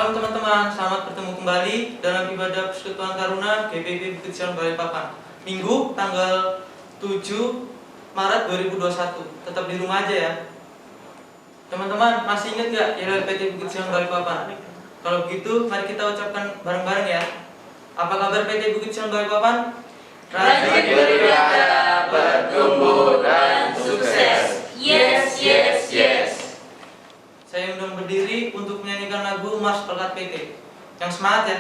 Salam teman-teman, selamat bertemu kembali dalam ibadah Persekutuan Taruna GPIB Bukit Sion Balikpapan. Minggu tanggal 7 Maret 2021. Tetap di rumah aja ya. Teman-teman, masih ingat nggak PT Bukit Sion Balikpapan? Kalau begitu, mari kita ucapkan bareng-bareng ya. Apa kabar PT Bukit Sion Balikpapan? Rajin beribadah, bertumbuh dan sukses. Yes, yes, yes. Saya undang berdiri untuk menyanyikan lagu Mars Pelkat PT. Yang semangat ya.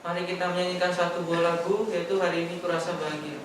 Mari kita menyanyikan satu buah lagu, yaitu Hari Ini Kurasa Bahagia.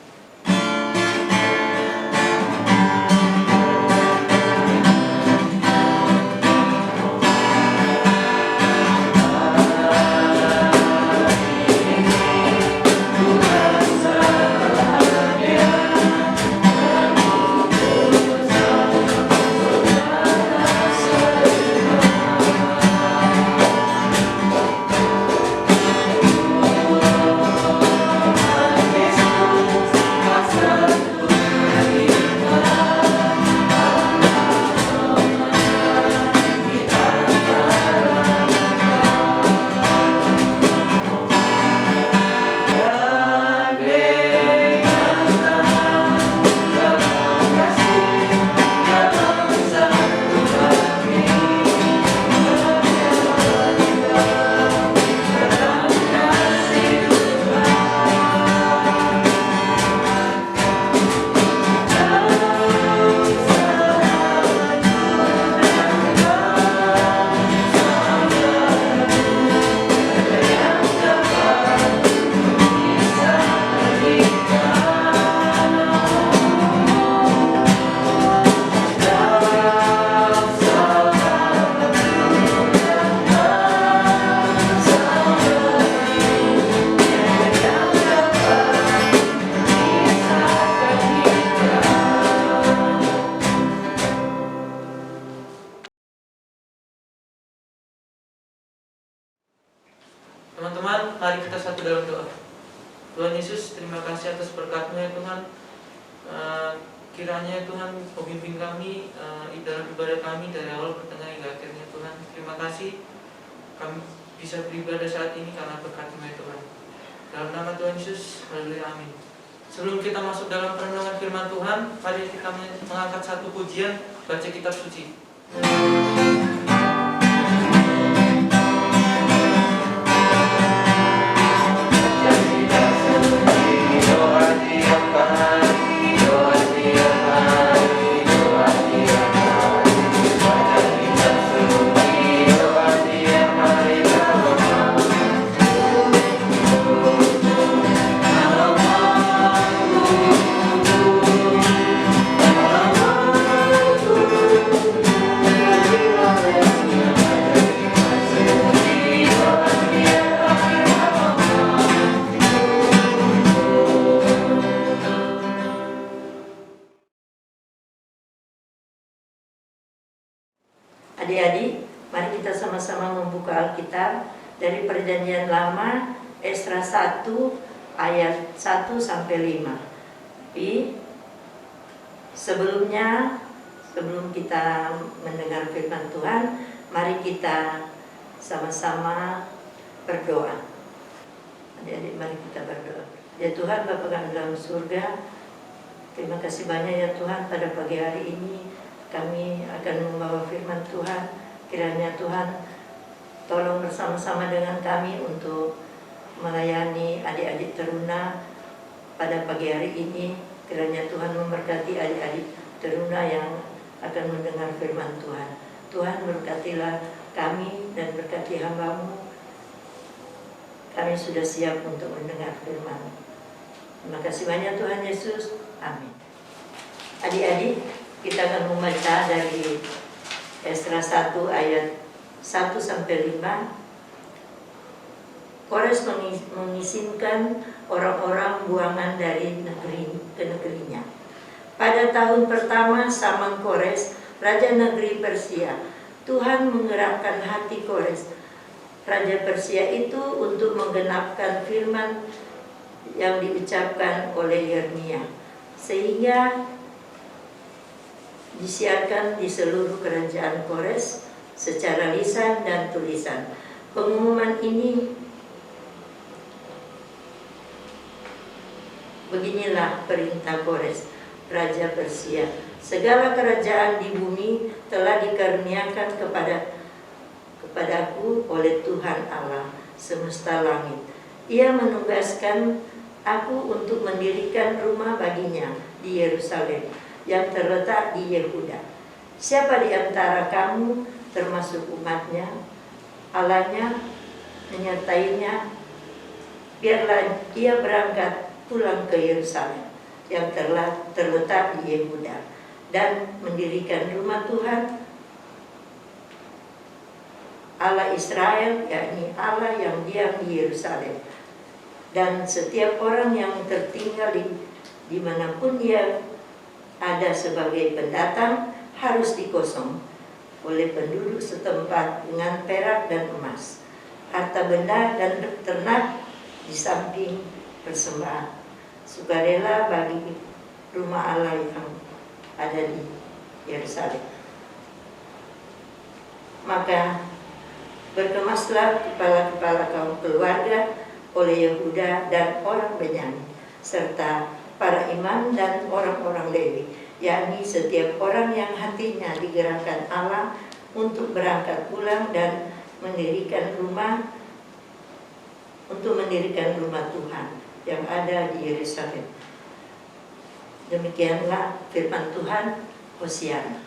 Teman-teman, mari kita satu dalam doa. Tuhan Yesus, terima kasih atas berkat-Mu ya Tuhan. Kiranya Tuhan pembimbing kami dalam ibadah kami dari awal pertengahan hingga akhirnya Tuhan. Terima kasih kami bisa beribadah saat ini karena berkat-Mu ya Tuhan. Dalam nama Tuhan Yesus, haleluya, amin. Sebelum kita masuk dalam perenungan firman Tuhan, mari kita mengangkat satu pujian, baca kitab suci. Adik-adik, mari kita sama-sama membuka Alkitab dari Perjanjian Lama, Esra 1 ayat 1 sampai 5. Tapi sebelum kita mendengar firman Tuhan, mari kita sama-sama berdoa. Adik-adik, mari kita berdoa. Ya Tuhan, Bapa kami dalam surga, terima kasih banyak ya Tuhan, pada pagi hari ini kami akan membawa firman Tuhan. Kiranya Tuhan tolong bersama-sama dengan kami untuk melayani adik-adik teruna pada pagi hari ini. Kiranya Tuhan memberkati adik-adik teruna yang akan mendengar firman Tuhan. Tuhan, berkatilah kami dan berkati hamba-Mu. Kami sudah siap untuk mendengar firman. Terima kasih banyak Tuhan Yesus. Amin. Adik-adik, kita akan membaca dari Esra 1 ayat 1 sampai 5. Kores mengizinkan orang-orang buangan dari negeri ke negerinya. Pada tahun pertama zaman Kores, raja negeri Persia, Tuhan menggerakkan hati Kores, raja Persia itu, untuk menggenapkan firman yang diucapkan oleh Yeremia, sehingga disiarkan di seluruh kerajaan Kores secara lisan dan tulisan. Pengumuman ini, beginilah perintah Kores, raja Persia: segala kerajaan di bumi telah dikaruniakan kepadaku oleh Tuhan Allah semesta langit. Ia menugaskan aku untuk mendirikan rumah baginya di Yerusalem yang terletak di Yehuda. Siapa di antara kamu, termasuk umatnya, Allahnya menyertainya, biarlah ia berangkat pulang ke Yerusalem yang terletak di Yehuda dan mendirikan rumah Tuhan Allah Israel, yakni Allah yang diam di Yerusalem. Dan setiap orang yang tertinggal dimanapun dia ada sebagai pendatang harus dikosong oleh penduduk setempat dengan perak dan emas, harta benda dan ternak di samping persembahan sukarela bagi rumah Allah yang ada di Yerusalem. Maka berkemaslah kepala-kepala kaum keluarga oleh Yehuda dan orang Benyamin, serta para imam dan orang-orang Lewi, yakni setiap orang yang hatinya digerakkan Allah untuk berangkat pulang dan mendirikan rumah Tuhan yang ada di Yerusalem. Demikianlah firman Tuhan. Hosiana.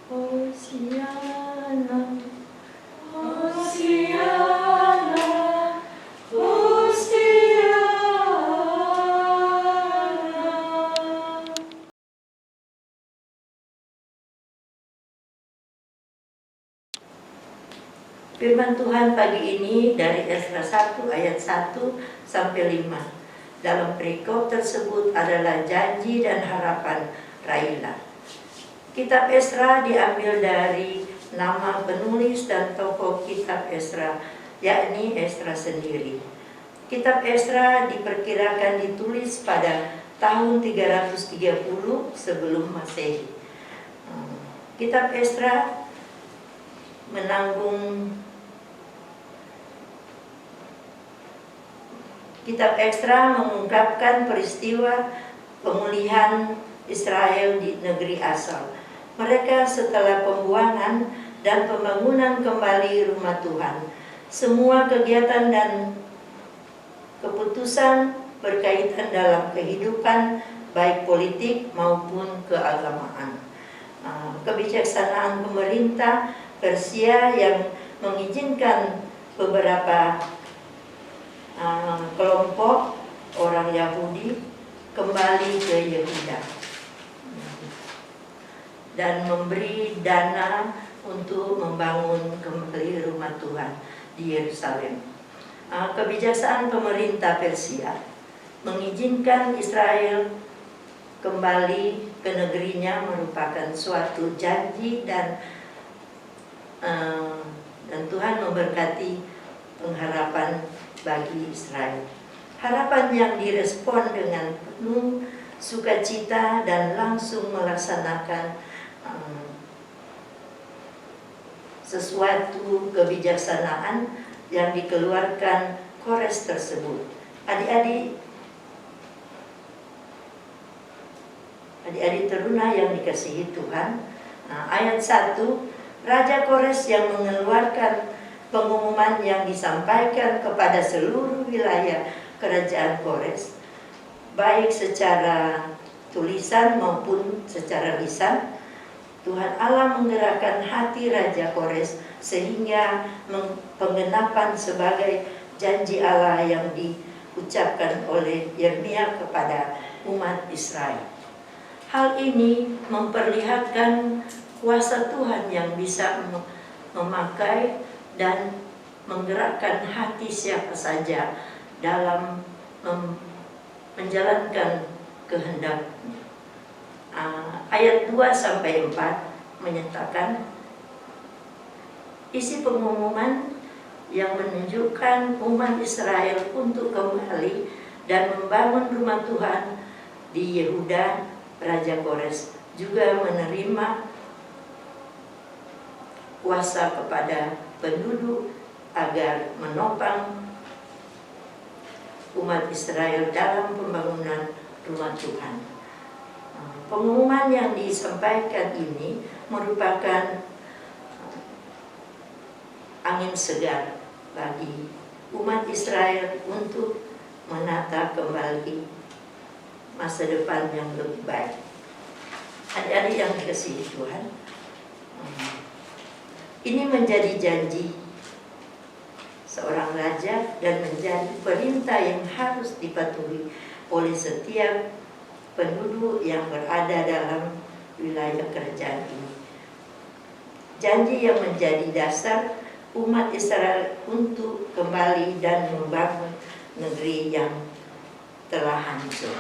Hosiana. Hosiana. Firman Tuhan pagi ini dari Esra 1 ayat 1 sampai 5. Dalam perikop tersebut adalah janji dan harapan Raila. Kitab Esra diambil dari nama penulis dan tokoh kitab Esra, yakni Esra sendiri. Kitab Esra diperkirakan ditulis pada tahun 330 sebelum Masehi. Kitab Esra mengungkapkan peristiwa pemulihan Israel di negeri asal mereka setelah pembuangan dan pembangunan kembali rumah Tuhan. Semua kegiatan dan keputusan berkaitan dalam kehidupan baik politik maupun keagamaan. Kebijaksanaan pemerintah Persia yang mengizinkan beberapa kelompok orang Yahudi kembali ke Yehuda dan memberi dana untuk membangun kembali rumah Tuhan di Yerusalem. Kebijaksanaan pemerintah Persia mengizinkan Israel kembali ke negerinya merupakan suatu janji dan dan Tuhan memberkati pengharapan bagi Israel. Harapan yang direspon dengan penuh sukacita dan langsung melaksanakan sesuatu kebijaksanaan yang dikeluarkan Kores tersebut. Adik-adik teruna yang dikasihi Tuhan, ayat 1, Raja Kores yang mengeluarkan pengumuman yang disampaikan kepada seluruh wilayah kerajaan Kores, baik secara tulisan maupun secara lisan. Tuhan Allah menggerakkan hati Raja Kores sehingga penggenapan sebagai janji Allah yang diucapkan oleh Yeremia kepada umat Israel. Hal ini memperlihatkan kuasa Tuhan yang bisa memakai dan menggerakkan hati siapa saja dalam menjalankan kehendak-Nya. Ayat 2-4 menyatakan isi pengumuman yang menunjukkan umat Israel untuk kembali dan membangun rumah Tuhan di Yehuda. Raja Kores juga menerima kuasa kepada penduduk agar menopang umat Israel dalam pembangunan rumah Tuhan. Pengumuman yang disampaikan ini merupakan angin segar bagi umat Israel untuk menata kembali masa depan yang lebih baik. Adik-adik yang dikasihi Tuhan, ini menjadi janji seorang raja dan menjadi perintah yang harus dipatuhi oleh setiap penduduk yang berada dalam wilayah kerajaan ini. Janji yang menjadi dasar umat Israel untuk kembali dan membangun negeri yang telah hancur.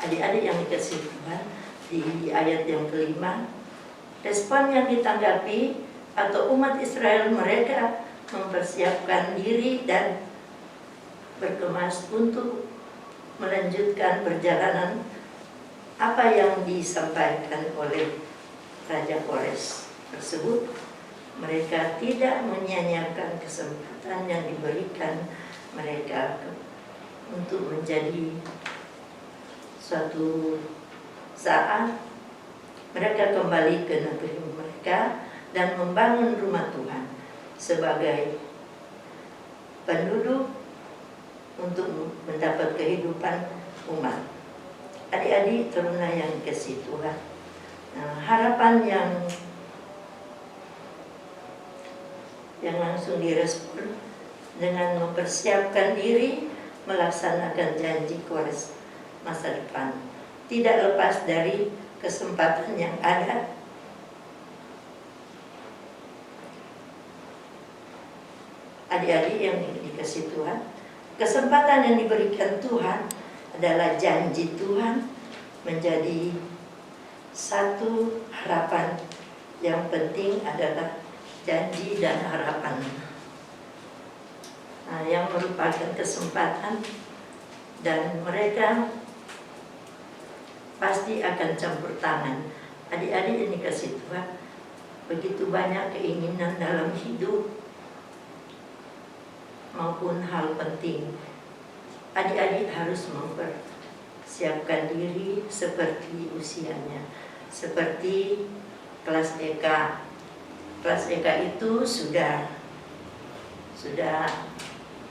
Adik-adik yang dikasihi Tuhan, di ayat yang kelima, respon yang ditanggapi atau umat Israel, mereka mempersiapkan diri dan berkemas untuk melanjutkan perjalanan apa yang disampaikan oleh Raja Kores tersebut. Mereka tidak menyia-nyiakan kesempatan yang diberikan mereka untuk menjadi suatu saat mereka kembali ke negeri mereka dan membangun rumah Tuhan sebagai penduduk untuk mendapat kehidupan umat. Adik-adik teruna yang dikasihi Tuhan, harapan yang langsung direspon dengan mempersiapkan diri melaksanakan janji Kores masa depan, tidak lepas dari kesempatan yang ada adik-adik yang dikasihi Tuhan. Kesempatan yang diberikan Tuhan adalah janji Tuhan menjadi satu harapan yang penting adalah janji dan harapan. Yang merupakan kesempatan dan mereka pasti akan campur tangan. Adik-adik yang dikasihi Tuhan, begitu banyak keinginan dalam hidup maupun hal penting. Adik-adik harus mempersiapkan diri seperti usianya, seperti kelas EK. Kelas EK itu sudah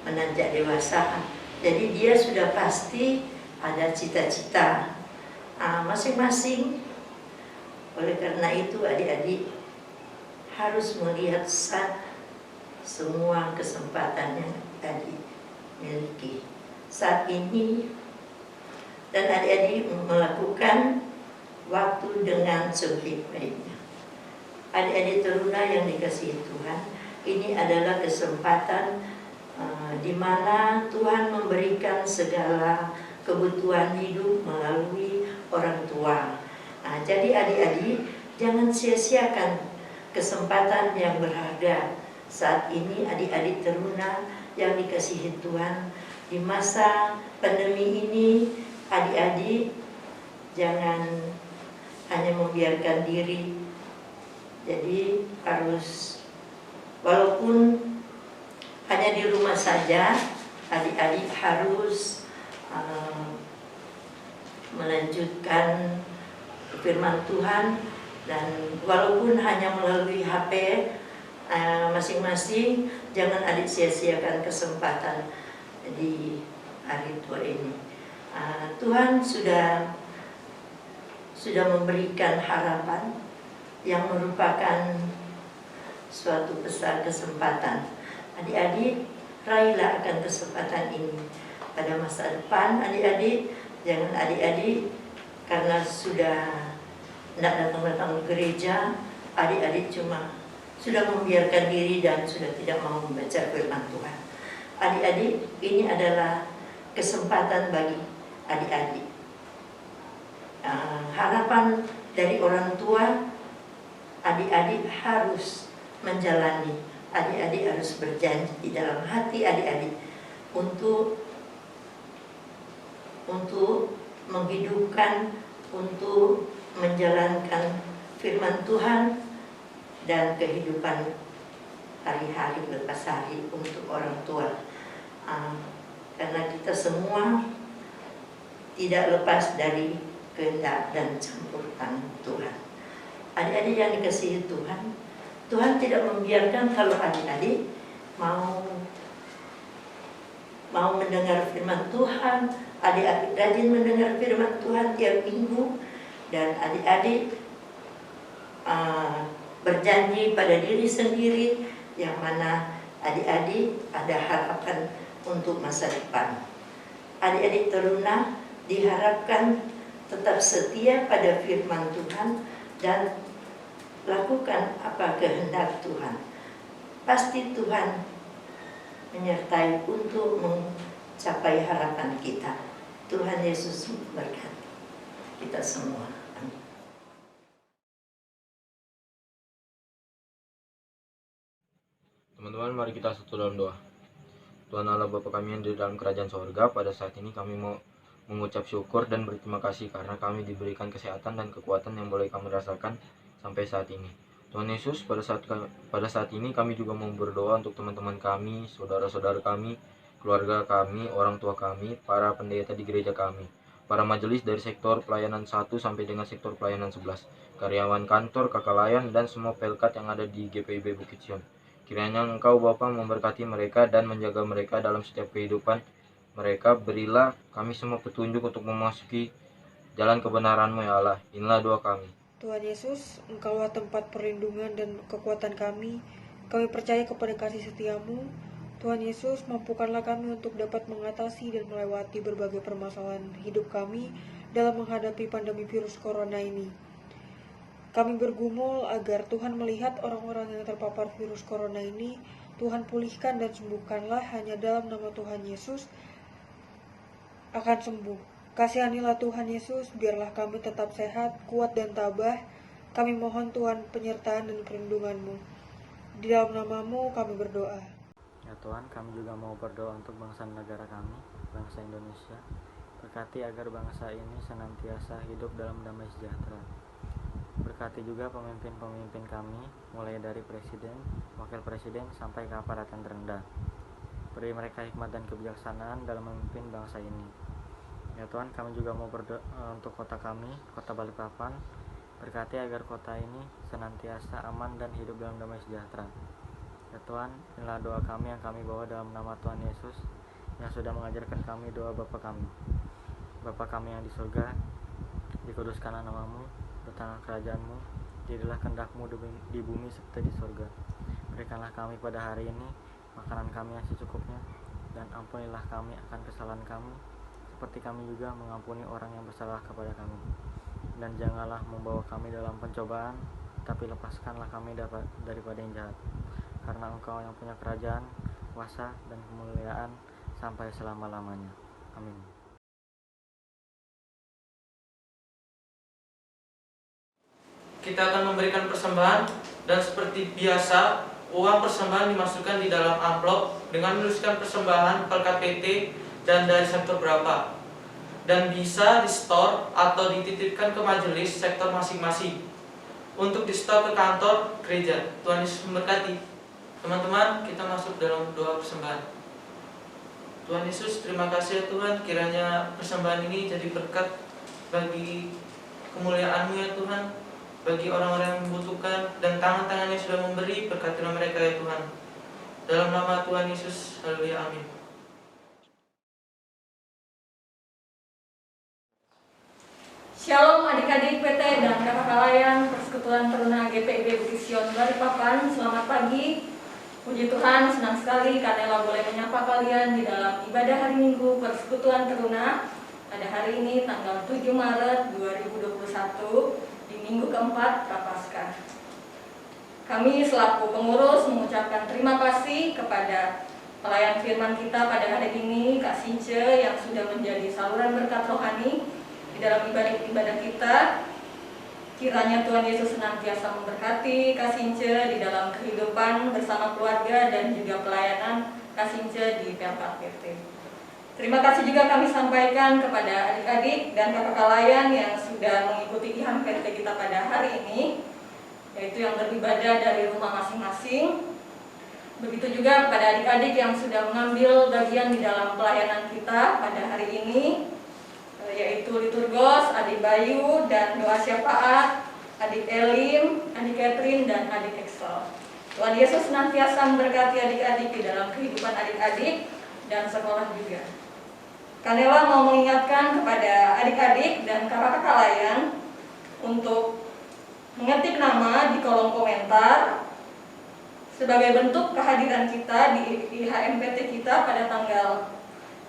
menanjak dewasa, jadi dia sudah pasti ada cita-cita masing-masing. Oleh karena itu adik-adik harus melihat semua kesempatan yang adik miliki saat ini, dan adik-adik melakukan waktu dengan sebaik-baiknya. Adik-adik teruna yang dikasihi Tuhan, ini adalah kesempatan di mana Tuhan memberikan segala kebutuhan hidup melalui orang tua. Jadi adik-adik jangan sia-siakan kesempatan yang berharga saat ini adik-adik teruna yang dikasihi Tuhan. Di masa pandemi ini, adik-adik jangan hanya membiarkan diri. Jadi harus, walaupun hanya di rumah saja, adik-adik harus melanjutkan firman Tuhan, dan walaupun hanya melalui HP masing-masing, jangan adik sia-siakan kesempatan di hari tua ini. Tuhan sudah memberikan harapan yang merupakan suatu besar kesempatan. Adik-adik, raihlah akan kesempatan ini. Pada masa depan, adik-adik, jangan adik-adik karena sudah tidak datang-datang ke gereja, adik-adik cuma sudah membiarkan diri dan sudah tidak mau membaca firman Tuhan. Adik-adik, ini adalah kesempatan bagi adik-adik. Harapan dari orang tua, adik-adik harus menjalani. Adik-adik harus berjanji di dalam hati adik-adik untuk menghidupkan, untuk menjalankan firman Tuhan dan kehidupan hari-hari lepas hari untuk orang tua. Karena kita semua tidak lepas dari kehendak dan campur tangan Tuhan. Adik-adik yang dikasihi Tuhan, Tuhan tidak membiarkan kalau adik-adik mau mendengar firman Tuhan, adik-adik rajin mendengar firman Tuhan tiap minggu, dan adik-adik berjanji pada diri sendiri yang mana adik-adik ada harapan untuk masa depan. Adik-adik teruna diharapkan tetap setia pada firman Tuhan dan lakukan apa kehendak Tuhan. Pasti Tuhan menyertai untuk mencapai harapan kita. Tuhan Yesus memberkati kita semua. Amin. Teman-teman, mari kita satu dalam doa. Tuhan Allah Bapa kami yang di dalam kerajaan sorga, pada saat ini kami mau mengucap syukur dan berterima kasih karena kami diberikan kesehatan dan kekuatan yang boleh kami rasakan sampai saat ini. Tuhan Yesus, pada saat ini kami juga mau berdoa untuk teman-teman kami, saudara-saudara kami, keluarga kami, orang tua kami, para pendeta di gereja kami, para majelis dari sektor pelayanan 1 sampai dengan sektor pelayanan 11, karyawan kantor, kakak layan, dan semua pelkat yang ada di GPIB Bukit Sion. Kiranya Engkau Bapa memberkati mereka dan menjaga mereka dalam setiap kehidupan mereka. Berilah kami semua petunjuk untuk memasuki jalan kebenaran-Mu ya Allah. Inilah doa kami. Tuhan Yesus, Engkaulah tempat perlindungan dan kekuatan kami. Kami percaya kepada kasih setia-Mu. Tuhan Yesus, mampukanlah kami untuk dapat mengatasi dan melewati berbagai permasalahan hidup kami dalam menghadapi pandemi virus corona ini. Kami bergumul agar Tuhan melihat orang-orang yang terpapar virus corona ini, Tuhan pulihkan dan sembuhkanlah, hanya dalam nama Tuhan Yesus akan sembuh. Kasihanilah Tuhan Yesus, biarlah kami tetap sehat, kuat dan tabah. Kami mohon Tuhan penyertaan dan perlindungan-Mu. Di dalam nama-Mu kami berdoa. Ya Tuhan, kami juga mau berdoa untuk bangsa dan negara kami, bangsa Indonesia. Berkati agar bangsa ini senantiasa hidup dalam damai sejahtera. Berkati juga pemimpin-pemimpin kami, mulai dari presiden, wakil presiden, sampai ke aparat yang terendah. Beri mereka hikmat dan kebijaksanaan dalam memimpin bangsa ini. Ya Tuhan, kami juga mau berdoa untuk kota kami, kota Balikpapan. Berkati agar kota ini senantiasa aman dan hidup dalam damai sejahtera. Ya Tuhan, inilah doa kami yang kami bawa dalam nama Tuhan Yesus yang sudah mengajarkan kami doa Bapa kami. Bapa kami yang di surga, dikuduskanlah nama-Mu, datanglah kerajaan-Mu, jadilah kehendak-Mu di bumi seperti di surga. Berikanlah kami pada hari ini makanan kami yang secukupnya, dan ampunilah kami akan kesalahan kami, seperti kami juga mengampuni orang yang bersalah kepada kami. Dan janganlah membawa kami dalam pencobaan, tapi lepaskanlah kami daripada yang jahat. Karena Engkau yang punya kerajaan, kuasa, dan kemuliaan sampai selama-lamanya. Amin. Kita akan memberikan persembahan Dan seperti biasa, uang persembahan dimasukkan di dalam amplop dengan menuliskan persembahan per KPT dan dari sektor berapa. Dan bisa di-store atau dititipkan ke majelis sektor masing-masing untuk di-store ke kantor gereja. Tuhan Yesus memberkati. Teman-teman, kita masuk dalam doa persembahan. Tuhan Yesus, terima kasih ya Tuhan, kiranya persembahan ini jadi berkat bagi kemuliaan-Mu ya Tuhan, bagi orang-orang yang membutuhkan, dan tangan-tangan yang sudah memberi, berkatilah mereka ya Tuhan. Dalam nama Tuhan Yesus, haleluya, amin. Shalom adik-adik PT dan kakak kalian Persekutuan Teruna GPIB Bukit Sion Balikpapan. Selamat pagi. Puji Tuhan, senang sekali Kanela boleh menyapa kalian di dalam ibadah hari Minggu Persekutuan Teruna pada hari ini tanggal 7 Maret 2021 di minggu keempat Prapaskah. Kami selaku pengurus mengucapkan terima kasih kepada pelayan firman kita pada hari ini, Kak Since, yang sudah menjadi saluran berkat rohani di dalam ibadah kita. Kiranya Tuhan Yesus senantiasa memberkati Kak Since di dalam kehidupan bersama keluarga dan juga pelayanan Kak Since di PLKPT. Terima kasih juga kami sampaikan kepada adik-adik dan kakak kalayan yang sudah mengikuti IHAM PT kita pada hari ini, yaitu yang beribadah dari rumah masing-masing. Begitu juga kepada adik-adik yang sudah mengambil bagian di dalam pelayanan kita pada hari ini, yaitu Liturgos, adik Bayu, dan doa syafaat, adik Elim, adik Catherine, dan adik Excel. Tuhan Yesus senantiasa memberkati adik-adik di dalam kehidupan adik-adik dan sekolah juga. Kanela mau mengingatkan kepada adik-adik dan kakak-kakak layan untuk mengetik nama di kolom komentar sebagai bentuk kehadiran kita di IHMPT kita pada tanggal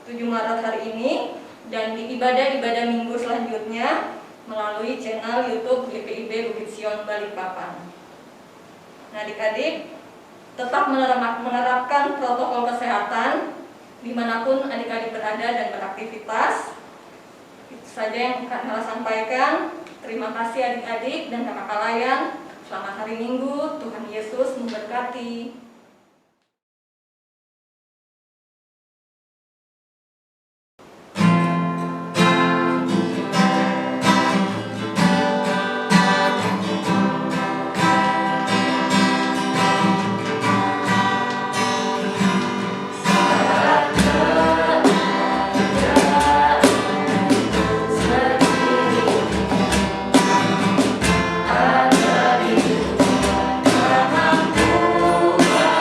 7 Maret hari ini dan di ibadah-ibadah minggu selanjutnya melalui channel YouTube GPIB Bukit Sion Balikpapan. Nah, adik-adik tetap menerapkan protokol kesehatan dimanapun adik-adik berada dan beraktivitas. Itu saja yang Kanela sampaikan. Terima kasih adik-adik dan kakak kalian. Selamat hari Minggu. Tuhan Yesus memberkati. Aku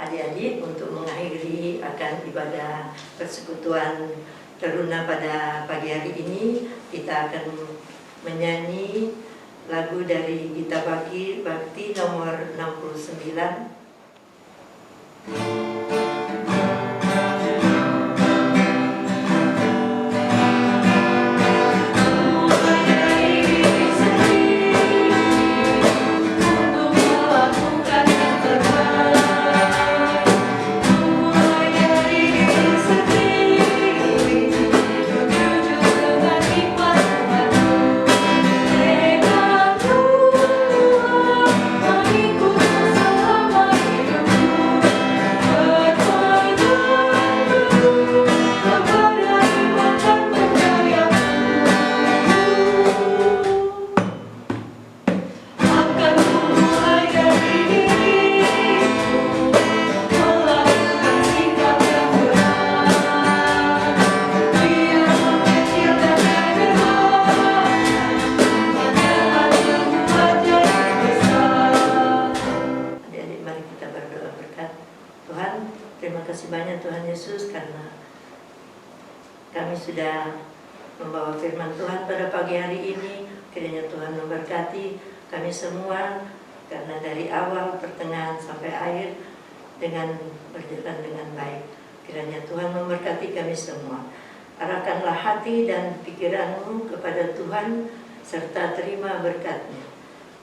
adik-adik untuk mengakhiri akan ibadah persekutuan teruna pada pagi hari ini, kita akan menyanyi lagu dari Gita Bakti nomor 69. Terima kasih banyak Tuhan Yesus karena kami sudah membawa firman Tuhan pada pagi hari ini. Kiranya Tuhan memberkati kami semua karena dari awal, pertengahan sampai akhir dengan berjalan dengan baik. Kiranya Tuhan memberkati kami semua. Arahkanlah hati dan pikiranmu kepada Tuhan serta terima berkat-Nya.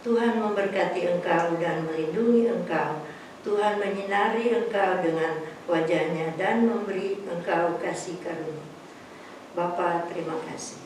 Tuhan memberkati engkau dan melindungi engkau. Tuhan menyinari engkau dengan wajah-Nya dan memberi engkau kasih karunia. Bapa, terima kasih.